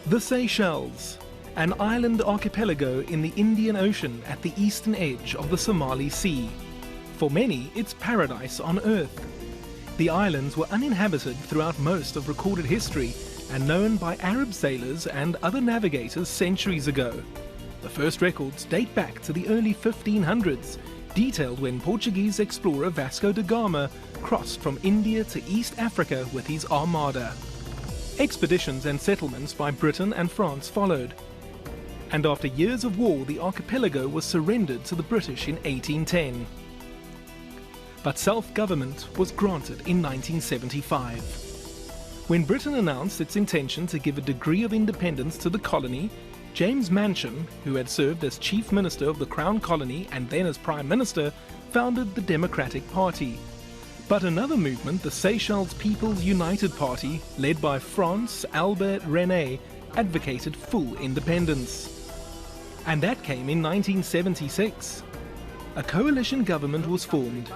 The Seychelles, an island archipelago in the Indian Ocean at the eastern edge of the Somali Sea. For many, it's paradise on earth. The islands were uninhabited throughout most of recorded history and known by Arab sailors and other navigators centuries ago. The first records date back to the early 1500s, detailed when Portuguese explorer Vasco da Gama crossed from India to East Africa with his armada. Expeditions and settlements by Britain and France followed. And after years of war, the archipelago was surrendered to the British in 1810. But self-government was granted in 1975. When Britain announced its intention to give a degree of independence to the colony, James Mancham, who had served as Chief Minister of the Crown Colony and then as Prime Minister, founded the Democratic Party. But another movement, the Seychelles People's United Party, led by France Albert René, advocated full independence. And that came in 1976. A coalition government was formed.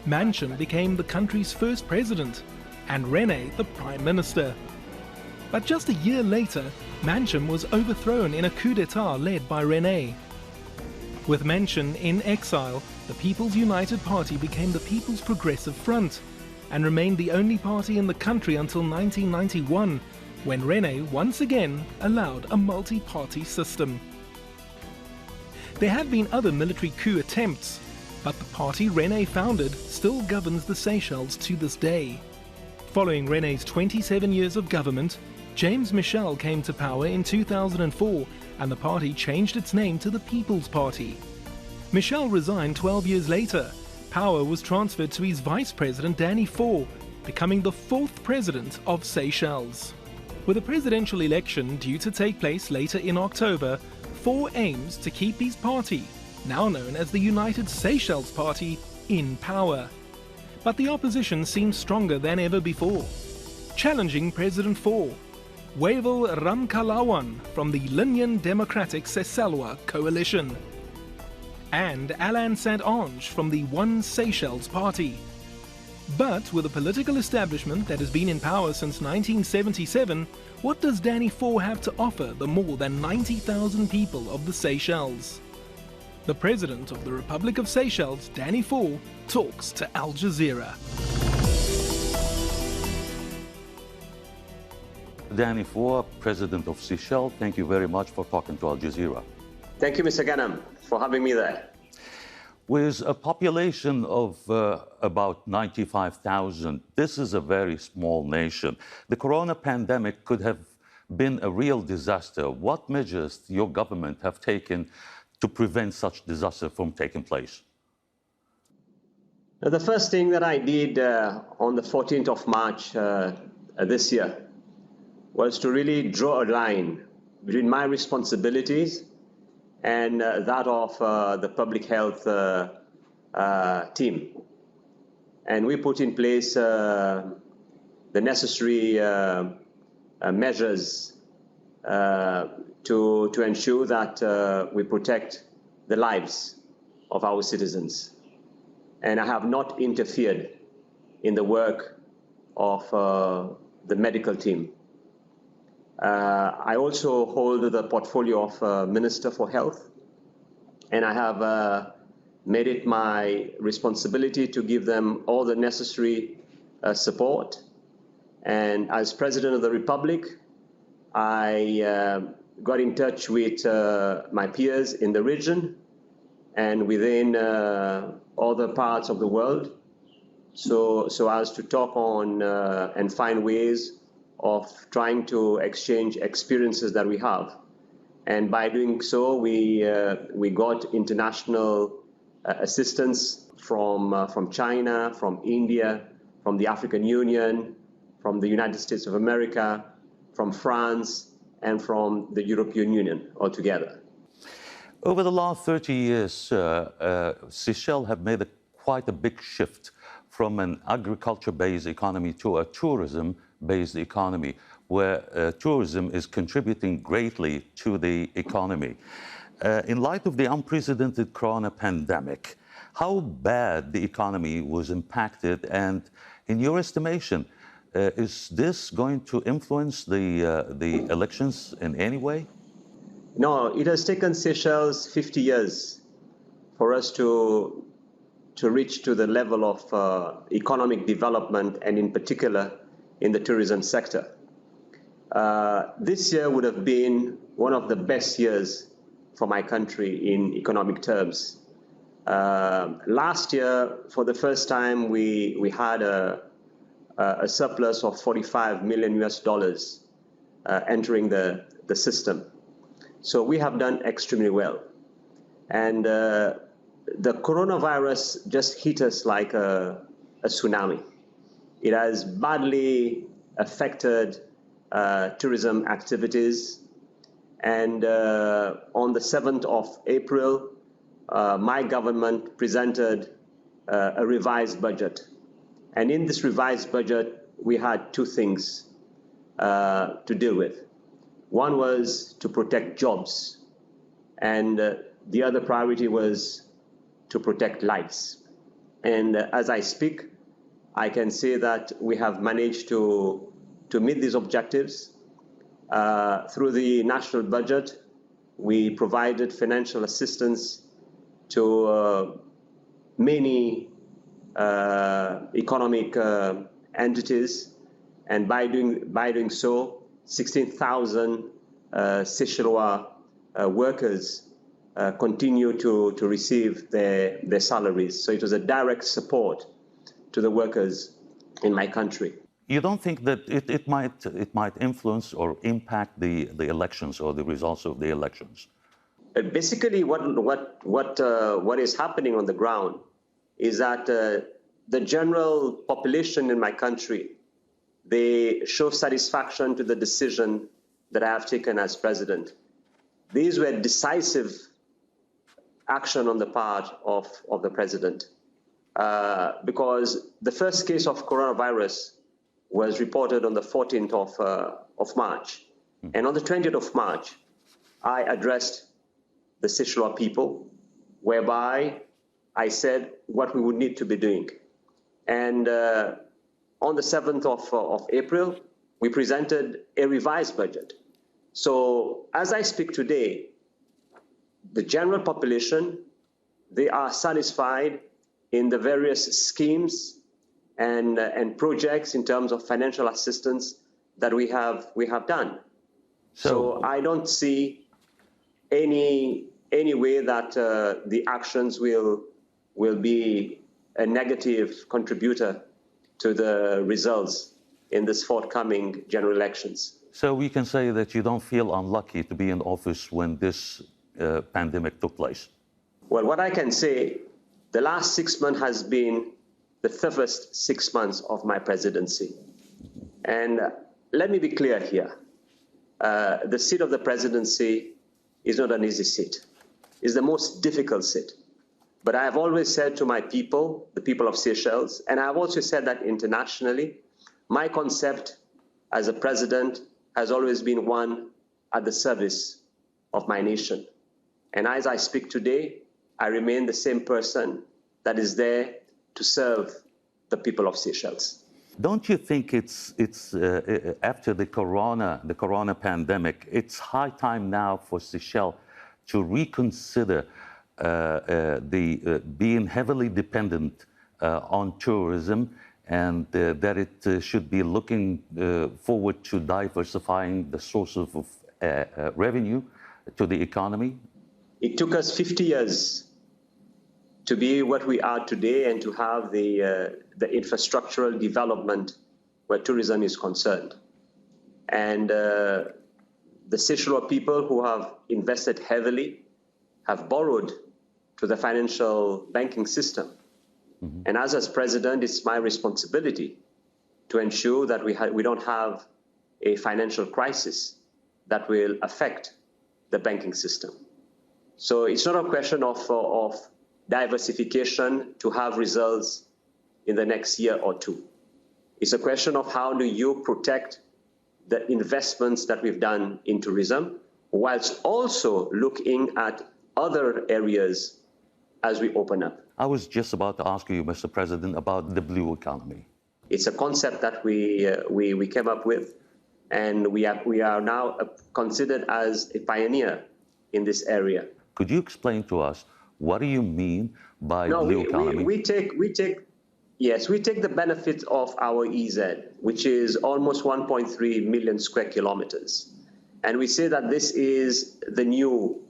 Mancham became the country's first president, and René the Prime Minister. But just a year later, Mancham was overthrown in a coup d'etat led by René. With Mancham in exile, the People's United Party became the People's Progressive Front and remained the only party in the country until 1991, when René once again allowed a multi-party system. There have been other military coup attempts, but the party René founded still governs the Seychelles to this day. Following René's 27 years of government, James Michel came to power in 2004 and the party changed its name to the People's Party. Michel resigned 12 years later. Power was transferred to his vice president Danny Faure, becoming the fourth president of Seychelles. With a presidential election due to take place later in October, Faure aims to keep his party, now known as the United Seychelles Party, in power. But the opposition seems stronger than ever before. Challenging President Faure, Wavell Ramkalawan from the Linnean Democratic Seychellois Coalition, and Alain Saint-Onge from the One Seychelles Party. But with a political establishment that has been in power since 1977, what does Danny Faure have to offer the more than 90,000 people of the Seychelles? The President of the Republic of Seychelles, Danny Faure, talks to Al Jazeera. Danny Faure, President of Seychelles, thank you very much for talking to Al Jazeera. Thank you, Mr. Ghanem, for having me there. With a population of about 95,000, this is a very small nation. The corona pandemic could have been a real disaster. What measures your government have taken to prevent such disaster from taking place? The first thing that I did on the 14th of March this year was to really draw a line between my responsibilities and that of the public health team. And we put in place the necessary measures to ensure that we protect the lives of our citizens. And I have not interfered in the work of the medical team. I also hold the portfolio of Minister for Health, and I have made it my responsibility to give them all the necessary support. And as President of the Republic, I got in touch with my peers in the region and within other parts of the world, so as to talk on and find ways of trying to exchange experiences that we have. And by doing so, we got international assistance from China, from India, from the African Union, from the United States of America, from France, and from the European Union altogether. Over the last 30 years, Seychelles have made quite a big shift from an agriculture-based economy to a tourism-based economy, where tourism is contributing greatly to the economy. In light of the unprecedented corona pandemic, how bad the economy was impacted, and in your estimation, Is this going to influence the elections in any way? No, it has taken Seychelles 50 years for us to reach to the level of economic development, and in particular in the tourism sector. This year would have been one of the best years for my country in economic terms. Last year, for the first time, we had a surplus of 45 million US dollars entering the system. So we have done extremely well. And the coronavirus just hit us like a tsunami. It has badly affected tourism activities. And on the 7th of April, my government presented a revised budget. And in this revised budget, we had two things to deal with. One was to protect jobs, and the other priority was to protect lives. And as I speak, I can say that we have managed to meet these objectives. Through the national budget, we provided financial assistance to many economic entities, and by doing so, 16,000 Seychellois workers continue to receive their salaries. So it was a direct support to the workers in my country. You don't think that it might influence or impact the elections or the results of the elections? Basically, what is happening on the ground is that the general population in my country, they show satisfaction to the decision that I have taken as president. These were decisive action on the part of the president, because the first case of coronavirus was reported on the 14th of March. And on the 20th of March, I addressed the Seychellois people, whereby I said what we would need to be doing. And on the 7th of April, we presented a revised budget. So as I speak today, the general population, they are satisfied in the various schemes and projects in terms of financial assistance that we have done. So I don't see any way that the actions will be a negative contributor to the results in this forthcoming general elections. So we can say that you don't feel unlucky to be in office when this pandemic took place? Well, what I can say, the last 6 months has been the toughest 6 months of my presidency. And let me be clear here. The seat of the presidency is not an easy seat. It's the most difficult seat. But I have always said to my people, the people of Seychelles, and I have also said that internationally, my concept as a president has always been one at the service of my nation. And as I speak today, I remain the same person that is there to serve the people of Seychelles. Don't you think it's after the corona pandemic, it's high time now for Seychelles to reconsider being heavily dependent on tourism, and that it should be looking forward to diversifying the source of revenue to the economy? It took us 50 years to be what we are today and to have the infrastructural development where tourism is concerned. And the Seychellois people who have invested heavily have borrowed to the financial banking system. Mm-hmm. And as president, it's my responsibility to ensure that we don't have a financial crisis that will affect the banking system. So it's not a question of diversification to have results in the next year or two. It's a question of how do you protect the investments that we've done in tourism, whilst also looking at other areas as we open up. I was just about to ask you, Mr. President, about the blue economy. It's a concept that we came up with, and we are now considered as a pioneer in this area. Could you explain to us what do you mean by No, blue economy? we take the benefit of our EZ, which is almost 1.3 million square kilometers. And we say that this is the new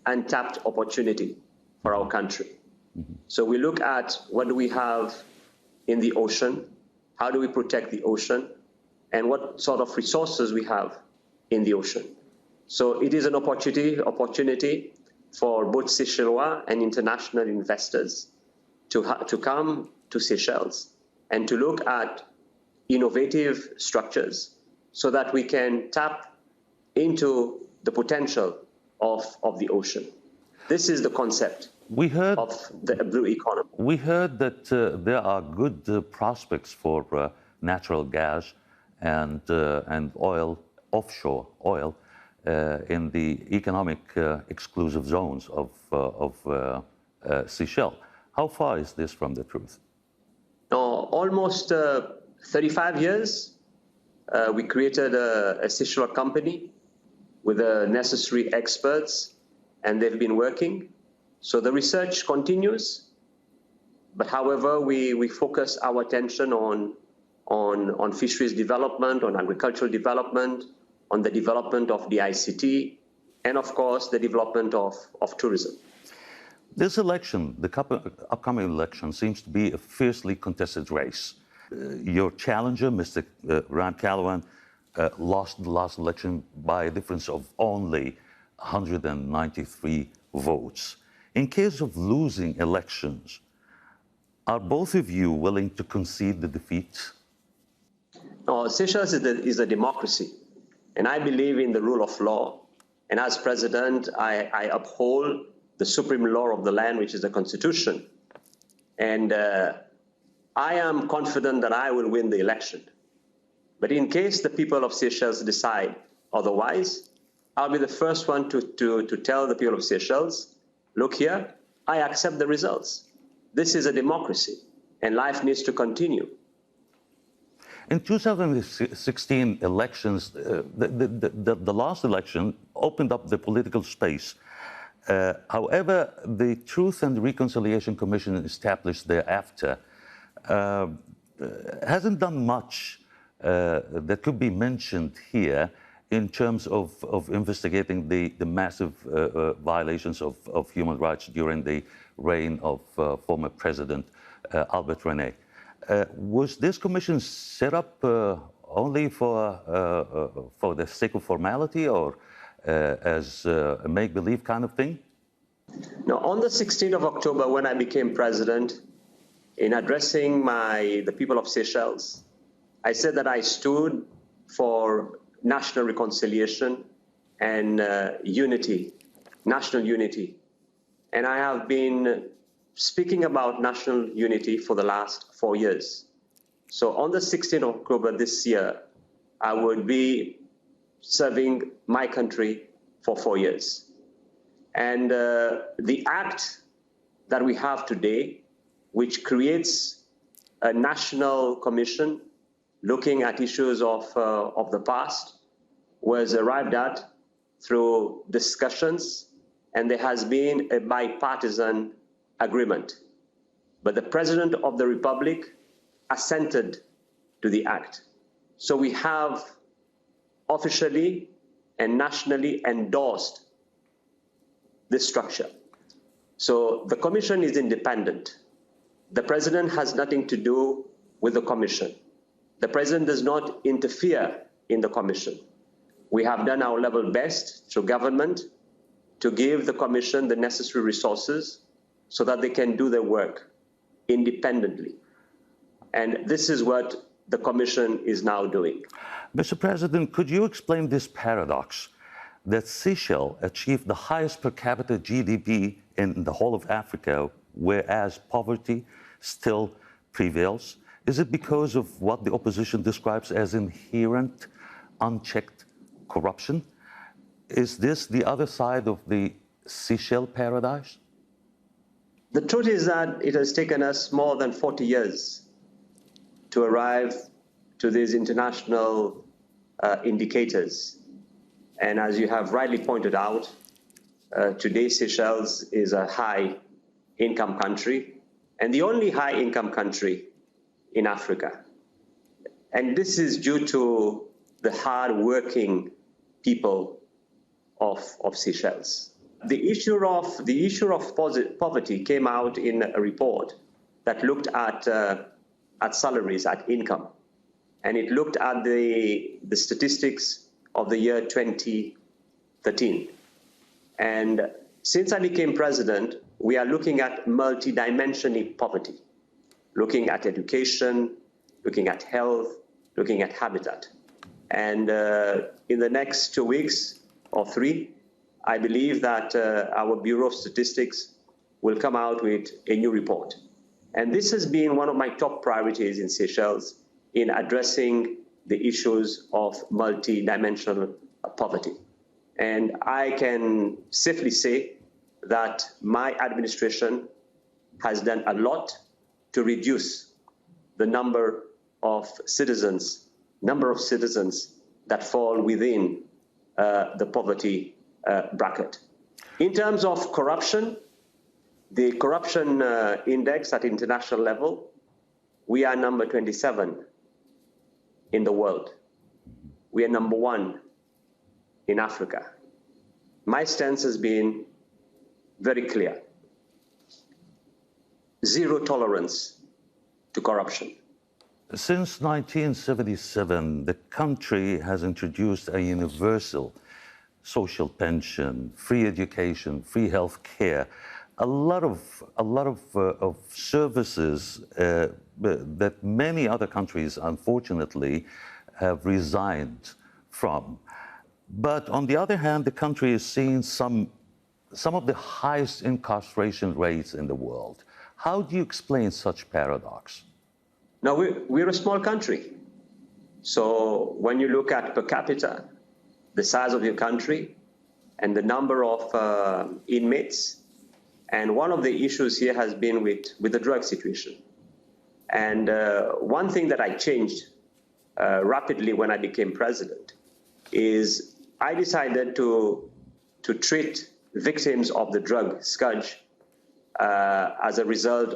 untapped opportunity for our country. Mm-hmm. So we look at what do we have in the ocean, how do we protect the ocean, and what sort of resources we have in the ocean. So it is an opportunity for both Seychellois and international investors to come to Seychelles and to look at innovative structures so that we can tap into the potential of the ocean. This is the concept of the blue economy. We heard that there are good prospects for natural gas and oil, offshore oil, in the economic exclusive zones of Seychelles. How far is this from the truth? Almost 35 years. We created a Seychellois company with the necessary experts, and they've been working. So the research continues, but however, we focus our attention on fisheries development, on agricultural development, on the development of the ICT, and of course, the development of tourism. This election, the upcoming election, seems to be a fiercely contested race. Your challenger, Mr. Ram Calawan, lost the last election by a difference of only 193 votes. In case of losing elections, are both of you willing to concede the defeat? No, Seychelles is a democracy, and I believe in the rule of law. And as president, I uphold the supreme law of the land, which is the Constitution. And I am confident that I will win the election. But in case the people of Seychelles decide otherwise, I'll be the first one to tell the people of Seychelles, look here, I accept the results. This is a democracy, and life needs to continue. In 2016 elections, the last election opened up the political space. However, the Truth and Reconciliation Commission established thereafter hasn't done much that could be mentioned here in terms of investigating the massive violations of human rights during the reign of former President Albert René. Was this commission set up only for the sake of formality, or as a make-believe kind of thing? No, on the 16th of October, when I became president, in addressing the people of Seychelles, I said that I stood for national reconciliation and unity, national unity. And I have been speaking about national unity for the last 4 years. So on the 16th of October this year, I would be serving my country for 4 years. And the act that we have today, which creates a national commission looking at issues of the past, was arrived at through discussions, and there has been a bipartisan agreement. But the President of the Republic assented to the act. So we have officially and nationally endorsed this structure. So the commission is independent. The President has nothing to do with the commission. The President does not interfere in the commission. We have done our level best through government to give the commission the necessary resources so that they can do their work independently. And this is what the commission is now doing. Mr. President, could you explain this paradox that Seychelles achieved the highest per capita GDP in the whole of Africa, whereas poverty still prevails? Is it because of what the opposition describes as inherent, unchecked corruption? Is this the other side of the Seychelles paradise? The truth is that it has taken us more than 40 years to arrive to these international indicators. And as you have rightly pointed out, today Seychelles is a high-income country and the only high-income country in Africa. And this is due to the hard-working people of Seychelles. The issue of poverty came out in a report that looked at salaries, at income, and it looked at the statistics of the year 2013. And since I became president, we are looking at multidimensional poverty, looking at education, looking at health, looking at habitat. And in the next 2 weeks or 3, I believe that our Bureau of Statistics will come out with a new report. And this has been one of my top priorities in Seychelles in addressing the issues of multidimensional poverty. And I can safely say that my administration has done a lot to reduce the number of citizens that fall within the poverty bracket. In terms of corruption, the corruption index at international level, we are number 27 in the world. We are number 1 in Africa. My stance has been very clear. Zero tolerance to corruption. Since 1977, the country has introduced a universal social pension, free education, free health care, a lot of services that many other countries, unfortunately, have resigned from. But on the other hand, the country is seeing some of the highest incarceration rates in the world. How do you explain such paradox? Now, we're a small country. So when you look at per capita, the size of your country, and the number of inmates, and one of the issues here has been with the drug situation. And one thing that I changed rapidly when I became president is I decided to treat victims of the drug scourge as a result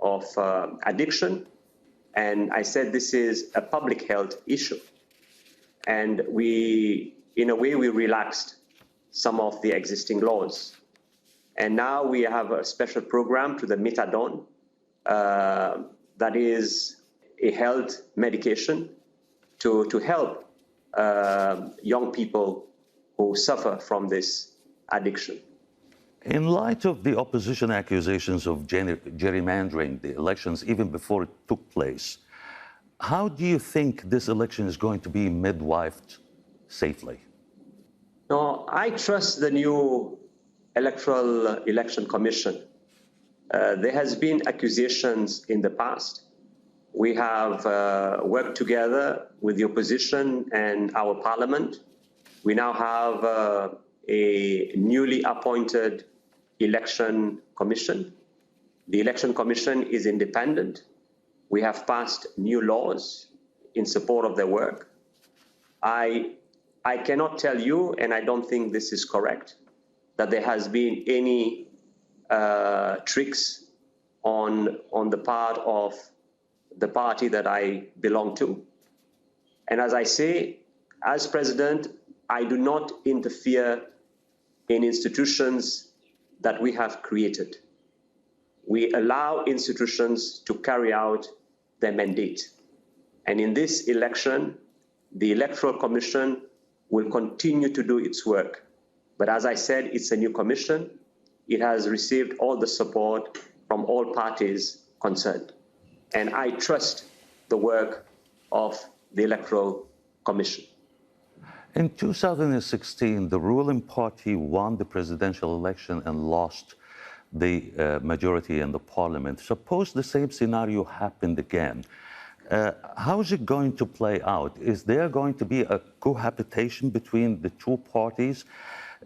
of addiction. And I said this is a public health issue. And in a way, we relaxed some of the existing laws. And now we have a special program to the methadone that is a health medication to help young people who suffer from this addiction. In light of the opposition accusations of gerrymandering the elections even before it took place, how do you think this election is going to be midwifed safely? No, I trust the new election commission. There has been accusations in the past. We have worked together with the opposition and our parliament. We now have a newly appointed election commission. The election commission is independent. We have passed new laws in support of their work. I cannot tell you, and I don't think this is correct, that there has been any tricks on the part of the party that I belong to. And as I say, as president, I do not interfere in institutions that we have created. We allow institutions to carry out their mandate. And in this election, the Electoral Commission will continue to do its work. But as I said, it's a new commission. It has received all the support from all parties concerned. And I trust the work of the Electoral Commission. In 2016, the ruling party won the presidential election and lost the majority in the parliament. Suppose the same scenario happened again. How is it going to play out? Is there going to be a cohabitation between the two parties,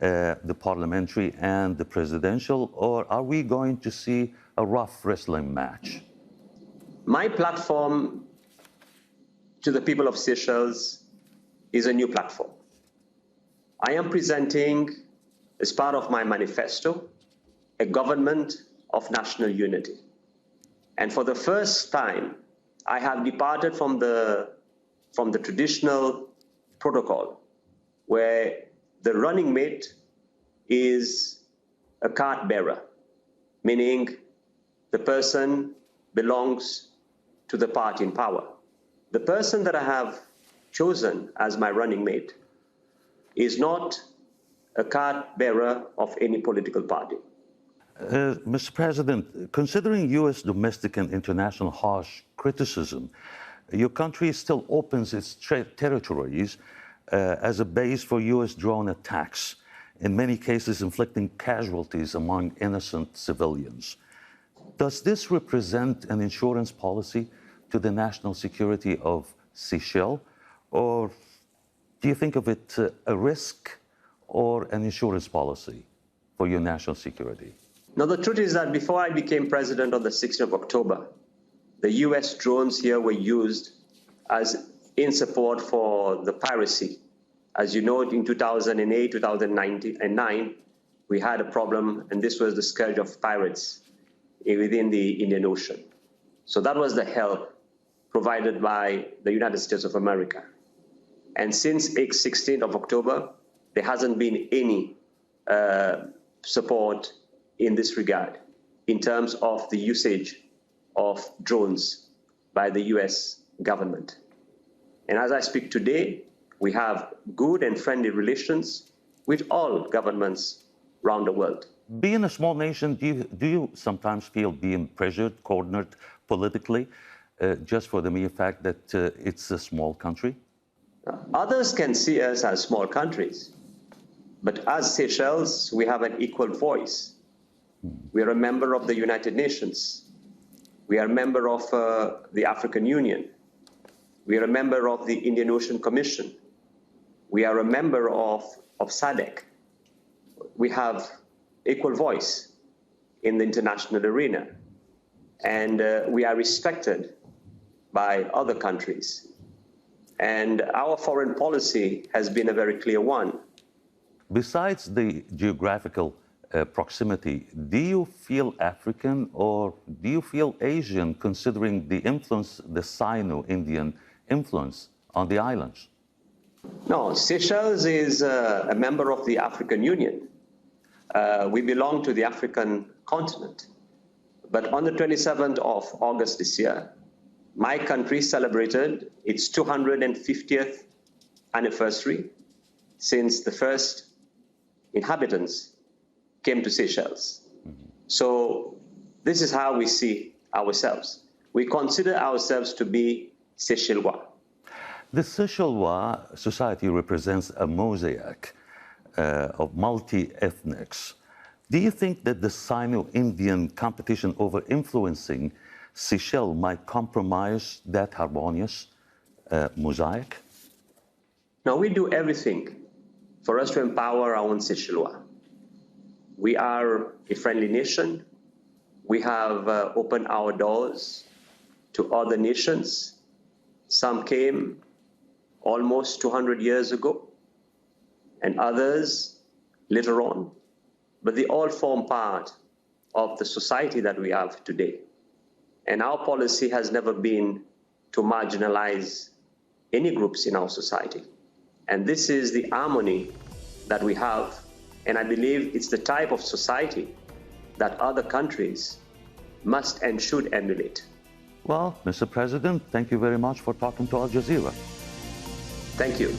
the parliamentary and the presidential, or are we going to see a rough wrestling match? My platform to the people of Seychelles is a new platform. I am presenting, as part of my manifesto, a government of national unity. And for the first time, I have departed from the traditional protocol where the running mate is a card bearer, meaning the person belongs to the party in power. The person that I have chosen as my running mate is not a card bearer of any political party. Mr. President, considering U.S. domestic and international harsh criticism, your country still opens its territories as a base for U.S. drone attacks, in many cases inflicting casualties among innocent civilians. Does this represent an insurance policy to the national security of Seychelles, or do you think of it a risk or an insurance policy for your national security? Now, the truth is that before I became president on the 16th of October, the U.S. drones here were used as in support for the piracy. As you know, in 2008, 2009, we had a problem, and this was the scourge of pirates within the Indian Ocean. So that was the help provided by the United States of America. And since 16th of October, there hasn't been any support in this regard in terms of the usage of drones by the US government. And as I speak today, we have good and friendly relations with all governments around the world. Being a small nation, do you sometimes feel being pressured, cornered politically, just for the mere fact that it's a small country? Others can see us as small countries, but as Seychelles, we have an equal voice. We are a member of the United Nations. We are a member of the African Union. We are a member of the Indian Ocean Commission. We are a member of SADC. We have equal voice in the international arena, and we are respected by other countries. And our foreign policy has been a very clear one. Besides the geographical proximity, do you feel African or do you feel Asian, considering the influence, the Sino-Indian influence on the islands? No, Seychelles is a member of the African Union. We belong to the African continent. But on the 27th of August this year, my country celebrated its 250th anniversary since the first inhabitants came to Seychelles. So this is how we see ourselves. We consider ourselves to be Seychellois. The Seychellois society represents a mosaic of multi-ethnics. Do you think that the Sino-Indian competition over influencing Seychelles might compromise that harmonious mosaic? Now, we do everything for us to empower our own Seychellois. We are a friendly nation. We have opened our doors to other nations. Some came almost 200 years ago, and others later on. But they all form part of the society that we have today. And our policy has never been to marginalize any groups in our society. And this is the harmony that we have. And I believe it's the type of society that other countries must and should emulate. Well, Mr. President, thank you very much for talking to Al Jazeera. Thank you.